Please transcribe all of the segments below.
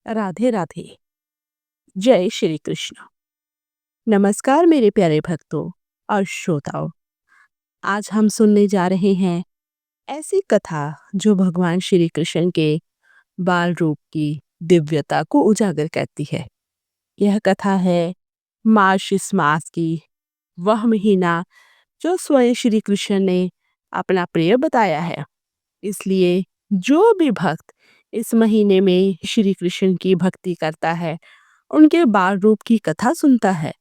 राधे राधे। जय श्री कृष्ण। नमस्कार मेरे प्यारे भक्तों और श्रोताओं। आज हम सुनने जा रहे हैं ऐसी कथा जो भगवान श्री कृष्ण के बाल रूप की दिव्यता को उजागर करती है। यह कथा है मार्गशीर्ष मास की, वह महीना जो स्वयं श्री कृष्ण ने अपना प्रिय बताया है। इसलिए जो भी भक्त इस महीने में श्री कृष्ण की भक्ति करता है, उनके बाल रूप की कथा सुनता है,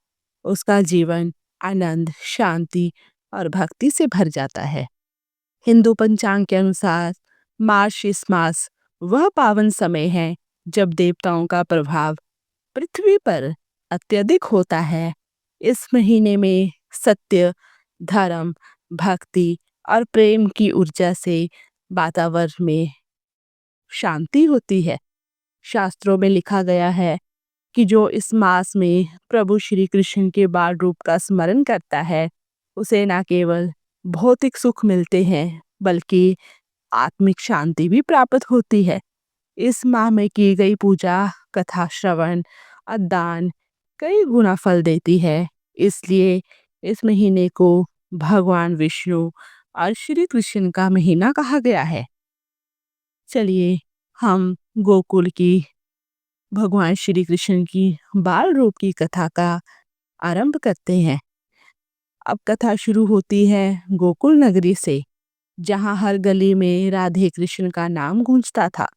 उसका जीवन आनंद, शांति और भक्ति से भर जाता है। हिंदू पंचांग के अनुसार मार्गशीर्ष मास वह पावन समय है जब देवताओं का प्रभाव पृथ्वी पर अत्यधिक होता है। इस महीने में सत्य, धर्म, भक्ति और प्रेम की ऊर्जा से वातावरण में शांति होती है। शास्त्रों में लिखा गया है कि जो इस मास में प्रभु श्री कृष्ण के बाल रूप का स्मरण करता है, उसे न केवल भौतिक सुख मिलते हैं बल्कि आत्मिक शांति भी प्राप्त होती है। इस माह में की गई पूजा, कथा श्रवण और दान कई गुना फल देती है। इसलिए इस महीने को भगवान विष्णु और श्री कृष्ण का महीना कहा गया है। चलिए हम गोकुल की भगवान श्री कृष्ण की बाल रूप की कथा का आरंभ करते हैं। अब कथा शुरू होती है गोकुल नगरी से, जहाँ हर गली में राधे कृष्ण का नाम गूंजता था।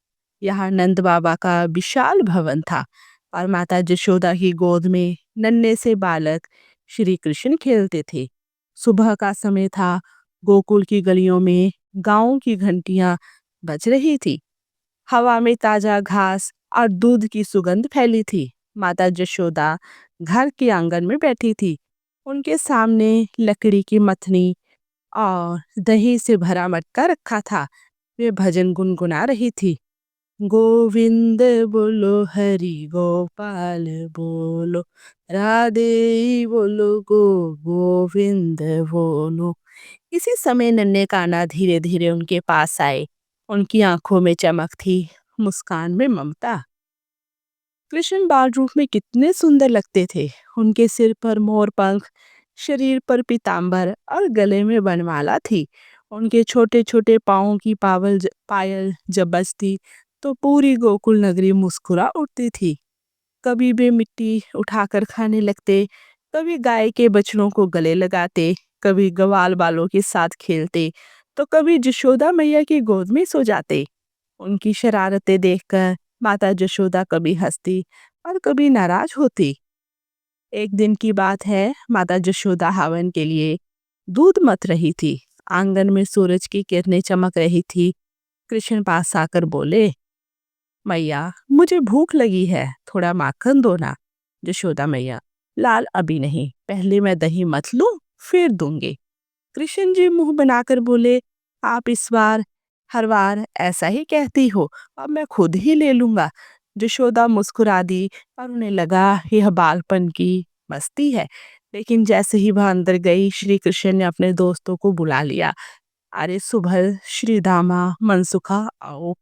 यहाँ नंद बाबा का विशाल भवन था और माता यशोदा की गोद में नन्हे से बालक श्री कृष्ण खेलते थे। सुबह का समय था। गोकुल की गलियों में गांवों की घंटियां बज रही थी। हवा में ताजा घास और दूध की सुगंध फैली थी। माता यशोदा घर के आंगन में बैठी थी। उनके सामने लकड़ी की मथनी और दही से भरा मटका रखा था। वे भजन गुनगुना रही थी। गोविंद बोलो, हरि गोपाल बोलो, राधे बोलो, गोविंद बोलो। इसी समय नन्हे कान्हा धीरे धीरे उनके पास आए। उनकी आंखों में चमक थी, मुस्कान में ममता। कृष्ण बाल रूप में कितने सुंदर लगते थे। उनके सिर पर मोर पंख, शरीर पर पीतांबर और गले में बनमाला थी। उनके छोटे छोटे पाँवों की पायल जब बजती तो पूरी गोकुल नगरी मुस्कुरा उठती थी। कभी वे मिट्टी उठाकर खाने लगते, कभी गाय के बछड़ों को गले लगाते, कभी ग्वाल बालों के साथ खेलते, तो कभी यशोदा मैया की गोद में सो जाते। उनकी शरारतें देखकर माता यशोदा कभी हंसती और कभी नाराज होती। एक दिन की बात है, माता यशोदा हवन के लिए दूध मथ रही थी। आंगन में सूरज की किरणें चमक रही थी। कृष्ण पास आकर बोले, मैया मुझे भूख लगी है, थोड़ा माखन दो ना। यशोदा मैया, लाल अभी नहीं, पहले मैं दही मथ लूं फिर दूंगी। कृष्ण जी मुंह बनाकर बोले, आप इस बार हर बार ऐसा ही कहती हो, अब मैं खुद ही ले लूंगा। यशोदा मुस्कुरा दी और उन्हें लगा यह बालपन की मस्ती है। लेकिन जैसे ही वह अंदर गई, श्री कृष्ण ने अपने दोस्तों को बुला लिया। अरे सुभल, श्री दामा, मनसुखा आओ,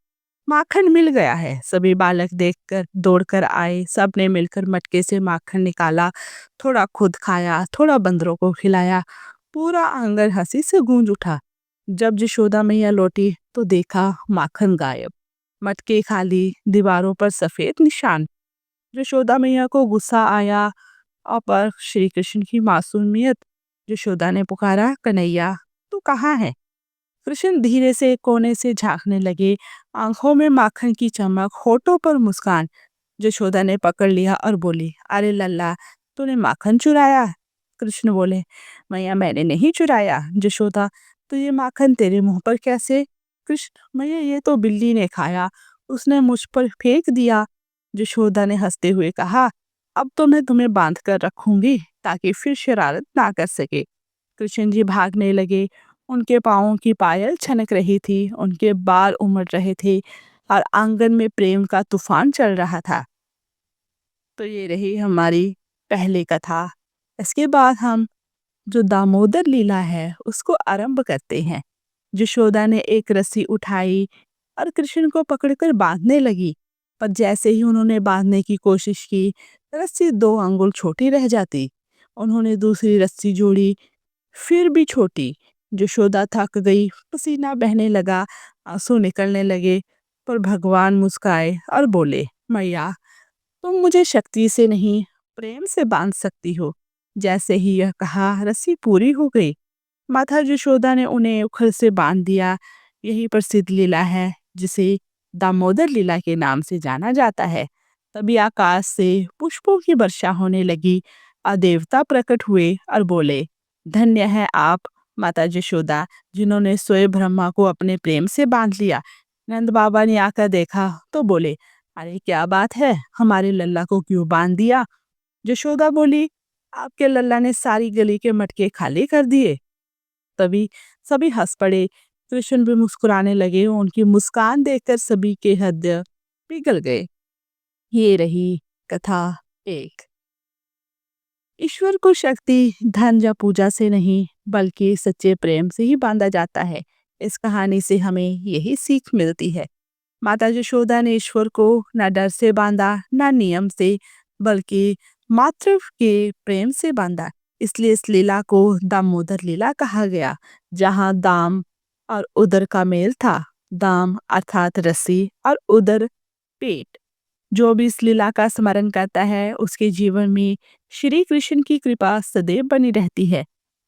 माखन मिल गया है। सभी बालक देखकर दौड़कर आए। सबने मिलकर मटके से माखन निकाला, थोड़ा खुद खाया, थोड़ा बंदरों को खिलाया। पूरा आंगन हंसी से गूंज उठा। जब यशोदा मैया लौटी तो देखा माखन गायब, मटके खाली, दीवारों पर सफेद निशान। यशोदा मैया को गुस्सा आया और पर श्री कृष्ण की मासूमियत। यशोदा ने पुकारा, कन्हैया तू कहाँ है? कृष्ण धीरे से कोने से झांकने लगे, आंखों में माखन की चमक, होठों पर मुस्कान। यशोदा ने पकड़ लिया और बोली, अरे लल्ला, तूने माखन चुराया? कृष्ण बोले, मैया मैंने नहीं चुराया। यशोदा, तो ये माखन तेरे मुंह पर कैसे? कृष्ण, मैया ये तो बिल्ली ने खाया, उसने मुझ पर फेंक दिया। यशोदा ने हंसते हुए कहा, अब तो मैं तुम्हें बांध कर रखूंगी ताकि फिर शरारत ना कर सके। कृष्ण जी भागने लगे। उनके पाँवों की पायल छनक रही थी, उनके बाल उमड़ रहे थे और आंगन में प्रेम का तूफान चल रहा था। तो ये रही हमारी पहली कथा। इसके बाद हम जो दामोदर लीला है उसको आरंभ करते हैं। यशोदा ने एक रस्सी उठाई और कृष्ण को पकड़कर बांधने लगी। पर जैसे ही उन्होंने बांधने की कोशिश की, रस्सी 2 अंगुल छोटी रह जाती। उन्होंने दूसरी रस्सी जोड़ी, फिर भी छोटी। यशोदा थक गई, पसीना बहने लगा, आंसू निकलने लगे। पर भगवान मुस्काए और बोले, मैया, तुम मुझे शक्ति से नहीं, प्रेम से बांध सकती हो। जैसे ही यह कहा, रस्सी पूरी हो गई। माता यशोदा ने उन्हें उखल से बांध दिया। यही प्रसिद्ध लीला है, जिसे दामोदर लीला के नाम से जाना जाता है। तभी आकाश से पुष्पों की वर्षा होने लगी और देवता प्रकट हुए और बोले, धन्य है आप माता यशोदा, जिन्होंने स्वयं ब्रह्मा को अपने प्रेम से बांध लिया। नंद बाबा ने आकर देखा तो बोले, अरे क्या बात है, हमारे लल्ला को क्यों बांध दिया? यशोदा बोली, आपके लल्ला ने सारी गली के मटके खाली कर दिए। तभी सभी हंस पड़े। कृष्ण भी मुस्कुराने लगे। उनकी मुस्कान देखकर सभी के हृदय पिघल गए। ये रही कथा 1। ईश्वर को शक्ति धन या पूजा से नहीं, बल्कि सच्चे प्रेम से ही बांधा जाता है। इस कहानी से हमें यही सीख मिलती है। माता यशोदा ने ईश्वर को न डर से बांधा, न नियम से, बल्कि मात्र के प्रेम से बांधा। इसलिए इस लीला को दामोदर लीला कहा गया, जहाँ दाम और उदर का मेल था। दाम अर्थात रस्सी और उदर पेट। जो भी इस लीला का स्मरण करता है, उसके जीवन में श्री कृष्ण की कृपा सदैव बनी रहती है।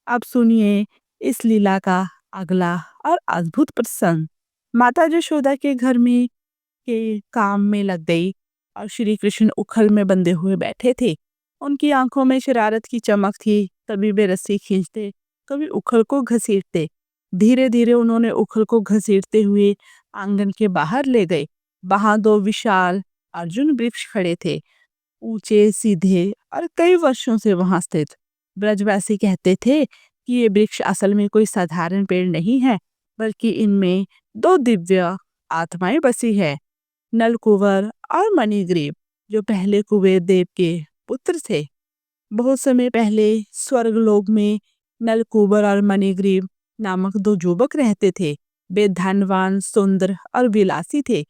अब सुनिए इस लीला का अगला और अद्भुत प्रसंग। माता यशोदा के घर में के काम में लग गई और श्री कृष्ण उखल में बंधे हुए बैठे थे। उनकी आंखों में शरारत की चमक थी। कभी वे रस्सी खींचते, कभी उखल को घसीटते। धीरे धीरे उन्होंने उखल को घसीटते हुए आंगन के बाहर ले गए। वहां 2 विशाल अर्जुन वृक्ष खड़े थे, ऊंचे, सीधे और कई वर्षों से वहां स्थित। ब्रजवासी कहते थे कि ये वृक्ष असल में कोई साधारण पेड़ नहीं है, बल्कि इनमें 2 दिव्य आत्माएं बसी है, नलकुवर और मणिग्रीव, जो पहले कुबेर देव के पुत्र थे। बहुत समय पहले स्वर्गलोक में नलकुबर और मणिग्रीव नामक 2 युवक रहते थे। वे धनवान, सुंदर और विलासी थे।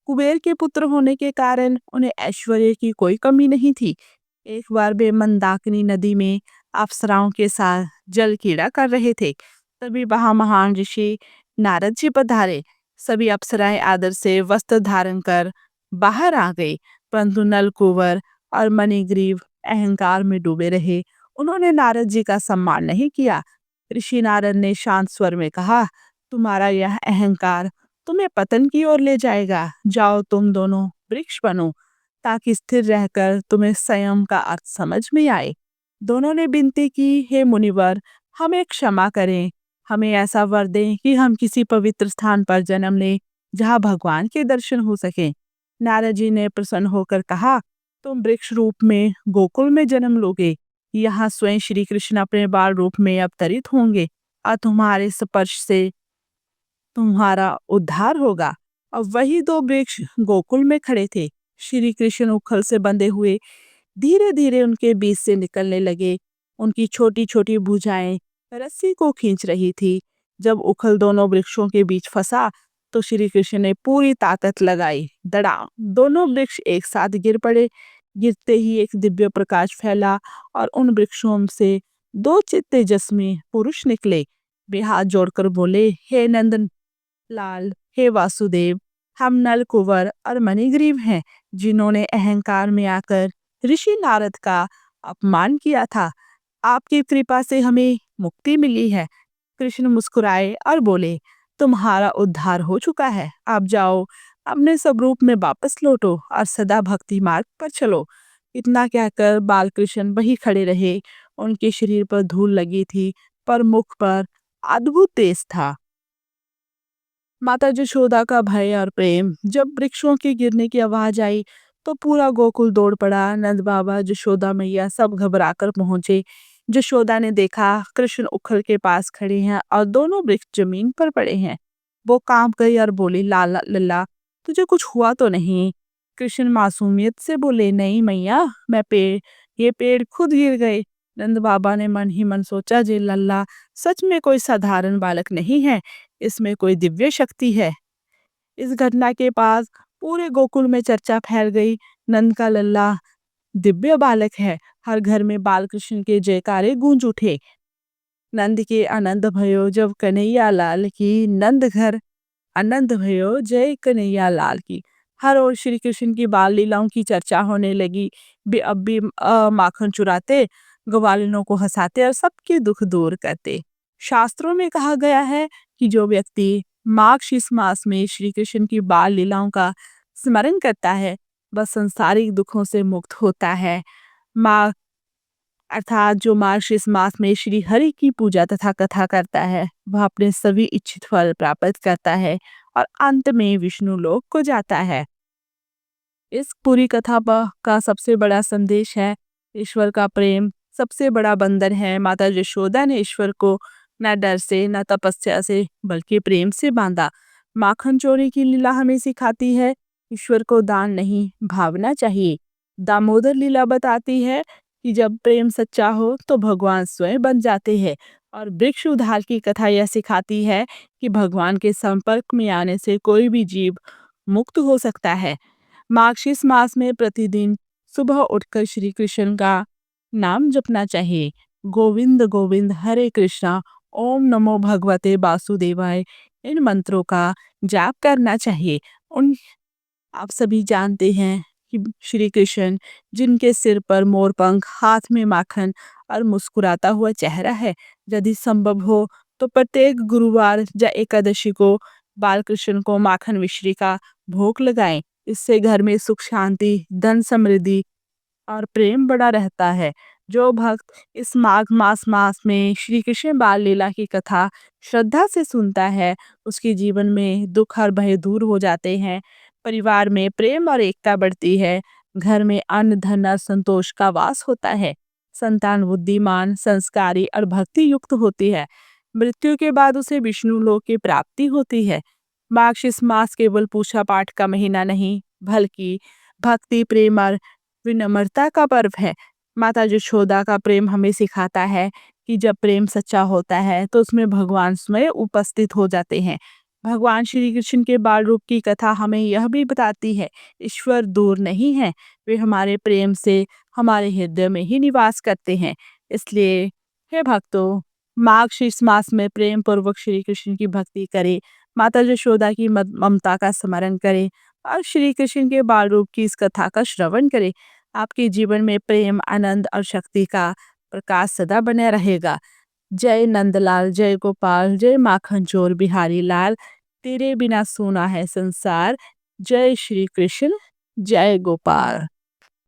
कुबेर के पुत्र होने के कारण उन्हें ऐश्वर्य की कोई कमी नहीं थी। एक बार वे मंदाकिनी नदी में अप्सराओं के साथ जल क्रीड़ा कर रहे थे। तभी वहां महान ऋषि नारद जी पधारे। सभी अप्सराएं आदर से वस्त्र धारण कर बाहर आ गई, परंतु नलकुवर और मणिग्रीव अहंकार में डूबे रहे। उन्होंने नारद जी का सम्मान नहीं किया। ऋषि नारद ने शांत स्वर में कहा, तुम्हारा यह अहंकार तुम्हें पतन की ओर ले जाएगा। जाओ, तुम दोनों वृक्ष बनो, ताकि स्थिर रहकर तुम्हें संयम का अर्थ समझ में आए। दोनों ने विनती की, हे मुनिवर, हमें क्षमा करें। हमें ऐसा वर दें कि हम किसी पवित्र स्थान पर जन्म लें, जहाँ भगवान के दर्शन हो सके। नारद जी ने प्रसन्न होकर कहा, तुम वृक्ष रूप में गोकुल में जन्म लोगे। यहाँ स्वयं श्री कृष्ण अपने बाल रूप में अवतरित होंगे और तुम्हारे स्पर्श से तुम्हारा उद्धार होगा। अब वही 2 वृक्ष गोकुल में खड़े थे। श्री कृष्ण उखल से बंधे हुए धीरे धीरे उनके बीच से निकलने लगे। उनकी छोटी छोटी भुजाएं रस्सी को खींच रही थी। जब उखल दोनों वृक्षों के बीच फंसा, तो श्री कृष्ण ने पूरी ताकत लगाई। धड़ाम, दोनों वृक्ष एक साथ गिर पड़े। गिरते ही एक दिव्य प्रकाश फैला और उन वृक्षों से 2 तेजस्वी पुरुष निकले। वे हाथ जोड़कर बोले, हे नंदन लाल, हे वासुदेव, हम नल कुंवर और मणिग्रीव हैं, जिन्होंने अहंकार में आकर ऋषि नारद का अपमान किया था। आपकी कृपा से हमें मुक्ति मिली है। कृष्ण मुस्कुराए और बोले, तुम्हारा उद्धार हो चुका है। आप जाओ, अपने स्वरूप में वापस लौटो और सदा भक्ति मार्ग पर चलो। इतना कहकर बाल कृष्ण वही खड़े रहे। उनके शरीर पर धूल लगी थी, पर मुख पर अद्भुत तेज था। माता यशोदा का भय और प्रेम। जब वृक्षों के गिरने की आवाज आई, तो पूरा गोकुल दौड़ पड़ा। नंद बाबा, यशोदा मैया सब घबराकर पहुंचे। यशोदा ने देखा कृष्ण उखल के पास खड़े हैं और दोनों वृक्ष जमीन पर पड़े हैं। वो कांप गई और बोली, लाला लल्ला, तुझे कुछ हुआ तो नहीं? कृष्ण मासूमियत से बोले, नहीं मैया, ये पेड़ खुद गिर गए। नंद बाबा ने मन ही मन सोचा, जे लल्ला सच में कोई साधारण बालक नहीं है, इसमें कोई दिव्य शक्ति है। इस घटना के पास पूरे गोकुल में चर्चा फैल गई। नंद का लल्ला दिव्य बालक है। हर घर में बाल कृष्ण के जयकारे गूंज उठे। नंद के आनंद भयो जब कन्हैया लाल की, नंद घर आनंद भयो जय कन्हैया लाल की। हर ओर श्री कृष्ण की बाल लीलाओं की चर्चा होने लगी। अब भी माखन चुराते, ग्वालिनों को हंसाते और सबके दुख दूर करते। शास्त्रों में कहा गया है कि जो व्यक्ति मार्गशीर्ष मास में श्री कृष्ण की बाल लीलाओं का स्मरण करता है, वह संसारिक दुखों से मुक्त होता है। माँ अर्थात जो मार्गशीर्ष मास में श्री हरि की पूजा तथा कथा करता है, वह अपने सभी इच्छित फल प्राप्त करता है और अंत में विष्णु लोक को जाता है। इस पूरी कथा का सबसे बड़ा संदेश है ईश्वर का प्रेम सबसे बड़ा बंधन है। माता यशोदा ने ईश्वर को न डर से न तपस्या से बल्कि प्रेम से बांधा। माखन चोरी की लीला हमें सिखाती है ईश्वर को दान नहीं भावना चाहिए। दामोदर लीला बताती है कि जब प्रेम सच्चा हो तो भगवान स्वयं बन जाते हैं। और वृक्ष उद्धार की कथा यह सिखाती है कि भगवान के संपर्क में आने से कोई भी जीव मुक्त हो सकता है। मार्गशीर्ष मास में प्रतिदिन सुबह उठकर श्री कृष्ण का नाम जपना चाहिए। गोविंद गोविंद हरे कृष्णा, ओम नमो भगवते वासुदेवाय, इन मंत्रों का जाप करना चाहिए। उन आप सभी जानते हैं कि श्री कृष्ण जिनके सिर पर मोर पंख, हाथ में माखन और मुस्कुराता हुआ चेहरा है, यदि संभव हो तो प्रत्येक गुरुवार या एकादशी को बाल कृष्ण को माखन मिश्री का भोग लगाएं। इससे घर में सुख शांति धन समृद्धि और प्रेम बड़ा रहता है। जो भक्त इस माघ मास में श्री कृष्ण बाल लीला की कथा श्रद्धा से सुनता है, उसके जीवन में दुख और भय दूर हो जाते हैं। परिवार में प्रेम और एकता बढ़ती है। घर में अन्न धन और संतोष का वास होता है। संतान बुद्धिमान संस्कारी और भक्ति युक्त होती है। मृत्यु के बाद उसे विष्णु लोक की प्राप्ति होती है। मार्गशीर्ष मास केवल पूजा पाठ का महीना नहीं, बल्कि भक्ति प्रेम और विनम्रता का पर्व है। माता यशोदा का प्रेम हमें सिखाता है कि जब प्रेम सच्चा होता है तो उसमें भगवान स्वयं उपस्थित हो जाते हैं। भगवान श्री कृष्ण के बाल रूप की कथा हमें यह भी बताती है ईश्वर दूर नहीं है, वे हमारे प्रेम से हमारे हृदय में ही निवास करते हैं। इसलिए हे भक्तों, मार्गशीर्ष मास में प्रेम पूर्वक श्री कृष्ण की भक्ति करें, माता यशोदा की ममता का स्मरण करें और श्री कृष्ण के बाल रूप की इस कथा का श्रवण करें। आपके जीवन में प्रेम आनंद और शक्ति का प्रकाश सदा बने रहेगा। जय नंदलाल, जय गोपाल, जय माखन चोर बिहारी लाल, तेरे बिना सूना है संसार। जय श्री कृष्ण, जय गोपाल।